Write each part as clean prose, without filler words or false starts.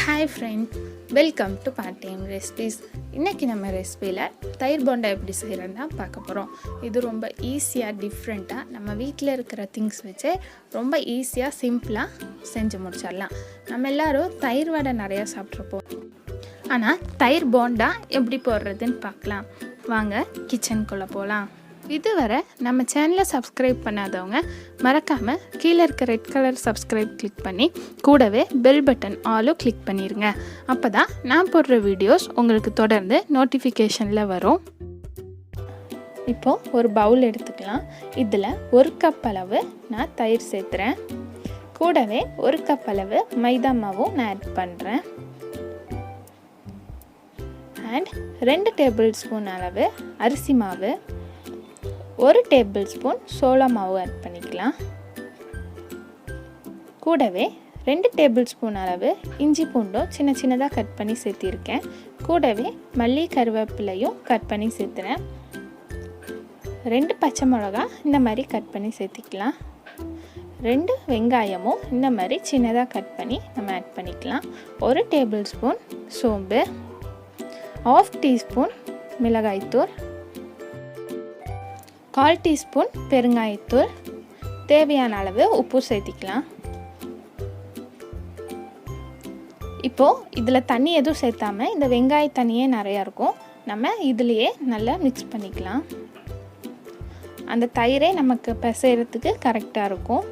Hi friend, welcome to part-time recipes. இன்னைக்கு நம்ம ரெசிபியில் தயிர் போண்டா எப்படி செய்கிறதுனா பார்க்க போகிறோம். இது ரொம்ப ஈஸியாக டிஃப்ரெண்ட்டாக நம்ம வீட்டில் இருக்கிற திங்ஸ் வச்சு ரொம்ப ஈஸியாக சிம்பிளாக செஞ்சு முடிச்சிடலாம். நம்ம எல்லோரும் தயிர் வடை நிறையா சாப்பிட்ருப்போம். ஆனால் தயிர் போண்டா எப்படி போடுறதுன்னு பார்க்கலாம். வாங்க கிச்சனுக்குள்ளே போகலாம். இதுவரை நம்ம சேனலை சப்ஸ்கிரைப் பண்ணாதவங்க மறக்காமல் கீழே இருக்க ரெட் கலர் சப்ஸ்கிரைப் கிளிக் பண்ணி கூடவே பெல் பட்டன் ஆலும் கிளிக் பண்ணிடுங்க. அப்போ தான் நான் போடுற வீடியோஸ் உங்களுக்கு தொடர்ந்து நோட்டிஃபிகேஷனில் வரும். இப்போது ஒரு பவுல் எடுத்துக்கலாம். இதில் 1 கப் அளவு நான் தயிர் சேர்த்துறேன். கூடவே 1 கப் அளவு மைதா மாவும் நான் ஆட் பண்ணுறேன். அண்ட் 2 டேபிள் ஸ்பூன் அளவு அரிசி மாவு, 1 டேபிள் ஸ்பூன் சோள மாவு ஆட் பண்ணிக்கலாம். கூடவே 2 டேபிள் ஸ்பூன் அளவு இஞ்சி பூண்டும் சின்ன சின்னதாக கட் பண்ணி சேர்த்திருக்கேன். கூடவே மல்லி கருவேப்பிலையும் கட் பண்ணி சேர்த்துறேன். 2 பச்சை மிளகா இந்த மாதிரி கட் பண்ணி சேர்த்திக்கலாம். 2 வெங்காயமும் இந்த மாதிரி சின்னதாக கட் பண்ணி நம்ம ஆட் பண்ணிக்கலாம். 1 டேபிள் ஸ்பூன் சோம்பு, 1/2 டீஸ்பூன் மிளகாய்த்தூள், 1/4 டீஸ்பூன் பெருங்காயத்தூள், தேவையான அளவு உப்பு சேர்த்திக்கலாம். இப்போது இதில் தண்ணி எதுவும் சேர்த்தாமல் இந்த வெங்காய தண்ணியே நிறையா இருக்கும். நம்ம இதுலேயே நல்லா மிக்ஸ் பண்ணிக்கலாம். அந்த தயிரே நமக்கு பிசைறதுக்கு கரெக்டாக இருக்கும்.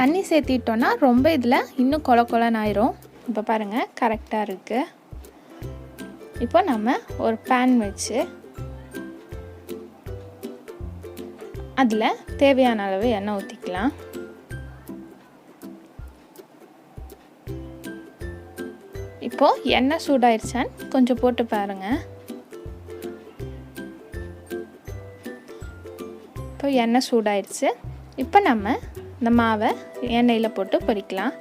தண்ணி சேர்த்திட்டோன்னா ரொம்ப இதில் இன்னும் கொல கொலன்னு ஆயிரும். இப்போ பாருங்கள் கரெக்டாக இருக்குது. இப்போ நம்ம ஒரு பேன் வச்சு அதில் தேவையான அளவு எண்ணெய் ஊற்றிக்கலாம். இப்போது எண்ணெய் சூடாயிருச்சான்னு கொஞ்சம் போட்டு பாருங்கள். இப்போ எண்ணெய் சூடாயிருச்சு. இப்போ நம்ம இந்த மாவை எண்ணெயில் போட்டு பொரிக்கலாம்.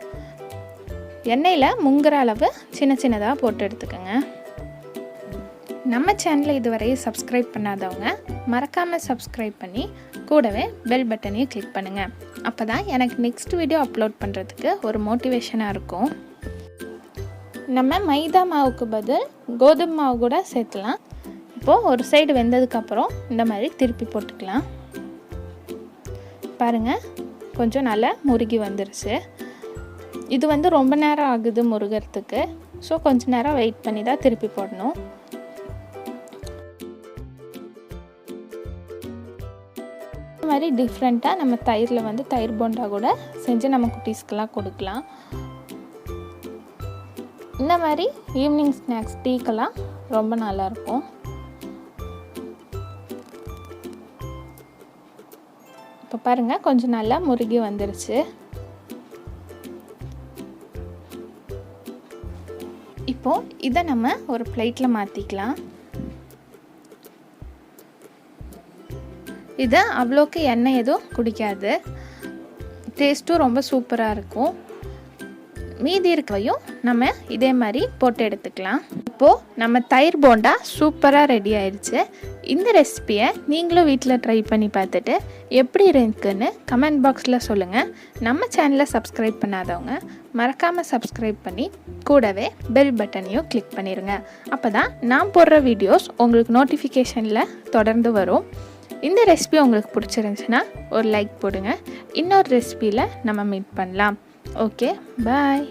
எண்ணெயில் முங்குற அளவு சின்ன சின்னதாக போட்டு எடுத்துக்கோங்க. நம்ம சேனலை இதுவரையும் சப்ஸ்கிரைப் பண்ணாதவங்க மறக்காமல் சப்ஸ்கிரைப் பண்ணி கூடவே பெல் பட்டனையும் கிளிக் பண்ணுங்கள். அப்போ தான் எனக்கு நெக்ஸ்ட் வீடியோ அப்லோட் பண்ணுறதுக்கு ஒரு மோட்டிவேஷனாக இருக்கும். நம்ம மைதா மாவுக்கு பதில் கோதுமை மாவு கூட சேர்த்துலாம். இப்போது ஒரு சைடு வெந்ததுக்கப்புறம் இந்த மாதிரி திருப்பி போட்டுக்கலாம். பாருங்கள் கொஞ்சம் நல்லா முருகி வந்துருச்சு. இது ரொம்ப நேரம் ஆகுது முருகிறதுக்கு. ஸோ கொஞ்சம் நேரம் வெயிட் பண்ணி தான் திருப்பி போடணும். இந்த மாதிரி டிஃப்ரெண்ட்டாக நம்ம தயிரில் தயிர் போண்டா கூட செஞ்சு நம்ம குட்டீஸ்க்கெல்லாம் கொடுக்கலாம். இந்த மாதிரி ஈவினிங் ஸ்நாக்ஸ் டீக்கெல்லாம் ரொம்ப நல்லாயிருக்கும். இப்போ பாருங்கள் கொஞ்சம் நல்லா முருகி வந்துருச்சு. இப்போது இதை நம்ம ஒரு பிளேட்டில் மாற்றிக்கலாம். இது அவ்வளோக்கு எண்ணெய் எதுவும் குடிக்காது. டேஸ்ட்டும் ரொம்ப சூப்பராக இருக்கும். மீதி இருக்கவையும் நம்ம இதே மாதிரி போட்டு எடுத்துக்கலாம். இப்போது நம்ம தயிர் போண்டா சூப்பராக ரெடி ஆயிடுச்சு. இந்த ரெசிபியை நீங்களும் வீட்டில் ட்ரை பண்ணி பார்த்துட்டு எப்படி இருக்குன்னு கமெண்ட் பாக்ஸில் சொல்லுங்கள். நம்ம சேனலை சப்ஸ்கிரைப் பண்ணாதவங்க மறக்காமல் சப்ஸ்கிரைப் பண்ணி கூடவே பெல் பட்டனையும் கிளிக் பண்ணிடுங்க. அப்போ தான் நான் போடுற வீடியோஸ் உங்களுக்கு நோட்டிஃபிகேஷனில் தொடர்ந்து வரும். இந்த ரெசிபி உங்களுக்கு பிடிச்சிருந்துச்சுன்னா ஒரு லைக் போடுங்க. இன்னொரு ரெசிபியில் நம்ம மீட் பண்ணலாம். ஓகே, பாய்.